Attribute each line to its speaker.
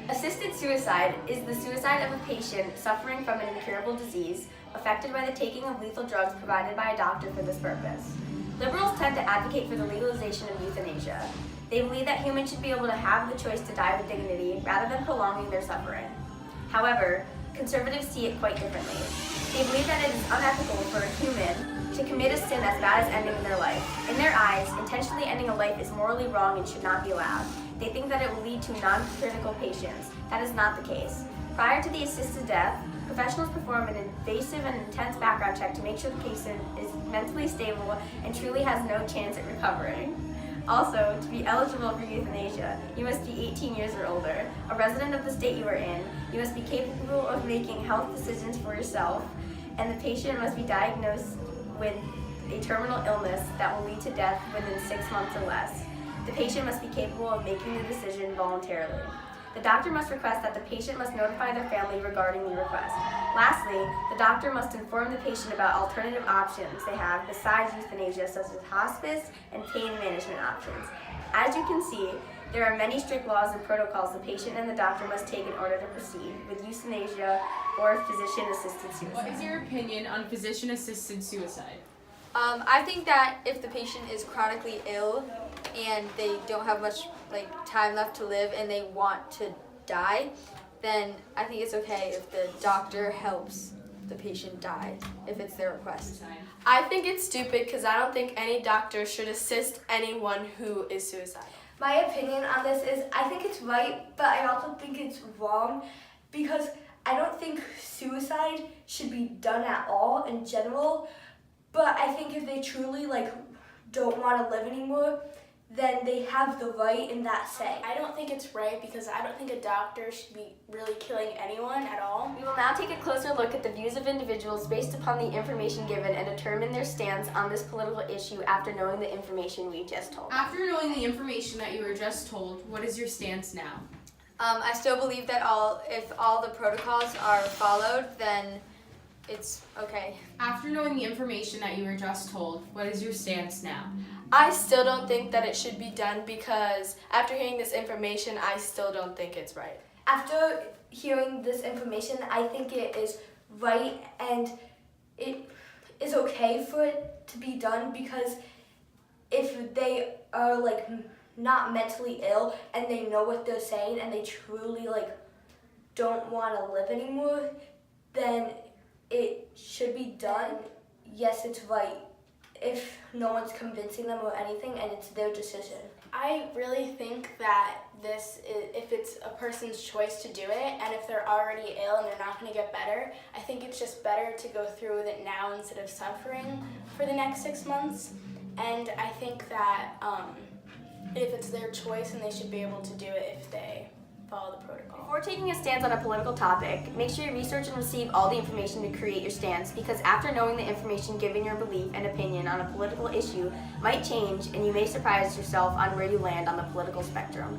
Speaker 1: Assisted suicide is the suicide of a patient suffering from an incurable disease affected by the taking of lethal drugs provided by a doctor for this purpose. Liberals tend to advocate for the legalization of euthanasia. They believe that humans should be able to have the choice to die with dignity rather than prolonging their suffering. However, conservatives see it quite differently. They believe that it is unethical for a human to commit a sin as bad as ending their life. In their eyes, intentionally ending a life is morally wrong and should not be allowed. They think that it will lead to non-critical patients. That is not the case. Prior to the assisted death, professionals perform an invasive and intense background check to make sure the patient is mentally stable and truly has no chance at recovering. Also, to be eligible for euthanasia, you must be 18 years or older, a resident of the state you are in, you must be capable of making health decisions for yourself, and the patient must be diagnosed with a terminal illness that will lead to death within 6 months or less. The patient must be capable of making the decision voluntarily. The doctor must request that the patient must notify their family regarding the request. Lastly, the doctor must inform the patient about alternative options they have besides euthanasia, such as hospice and pain management options. As you can see, there are many strict laws and protocols the patient and the doctor must take in order to proceed with euthanasia or physician-assisted suicide.
Speaker 2: What is your opinion on physician-assisted suicide?
Speaker 3: I think that if the patient is chronically ill and they don't have much time left to live and they want to die, then I think it's okay if the doctor helps the patient die if it's their request.
Speaker 4: I think it's stupid because I don't think any doctor should assist anyone who is suicidal.
Speaker 5: My opinion on this is I think it's right, but I also think it's wrong because I don't think suicide should be done at all in general. But I think if they truly don't want to live anymore, then they have the right in that say.
Speaker 4: I don't think it's right because I don't think a doctor should be really killing anyone at all.
Speaker 1: We will now take a closer look at the views of individuals based upon the information given and determine their stance on this political issue after knowing the information we just told.
Speaker 2: After knowing the information that you were just told, what is your stance now?
Speaker 3: I still believe that if all the protocols are followed, then it's okay.
Speaker 2: After knowing the information that you were just told, what is your stance now?
Speaker 4: I still don't think that it should be done because after hearing this information, I still don't think it's right.
Speaker 5: After hearing this information, I think it is right and it is okay for it to be done because if they are not mentally ill and they know what they're saying and they truly don't want to live anymore, then it should be done. Yes, it's right if no one's convincing them or anything and it's their decision.
Speaker 4: I really think that if it's a person's choice to do it and if they're already ill and they're not going to get better, I think it's just better to go through with it now instead of suffering for the next 6 months. And I think that if it's their choice, and they should be able to do it if they follow the protocol.
Speaker 1: Before taking a stance on a political topic, make sure you research and receive all the information to create your stance, because after knowing the information given, your belief and opinion on a political issue might change and you may surprise yourself on where you land on the political spectrum.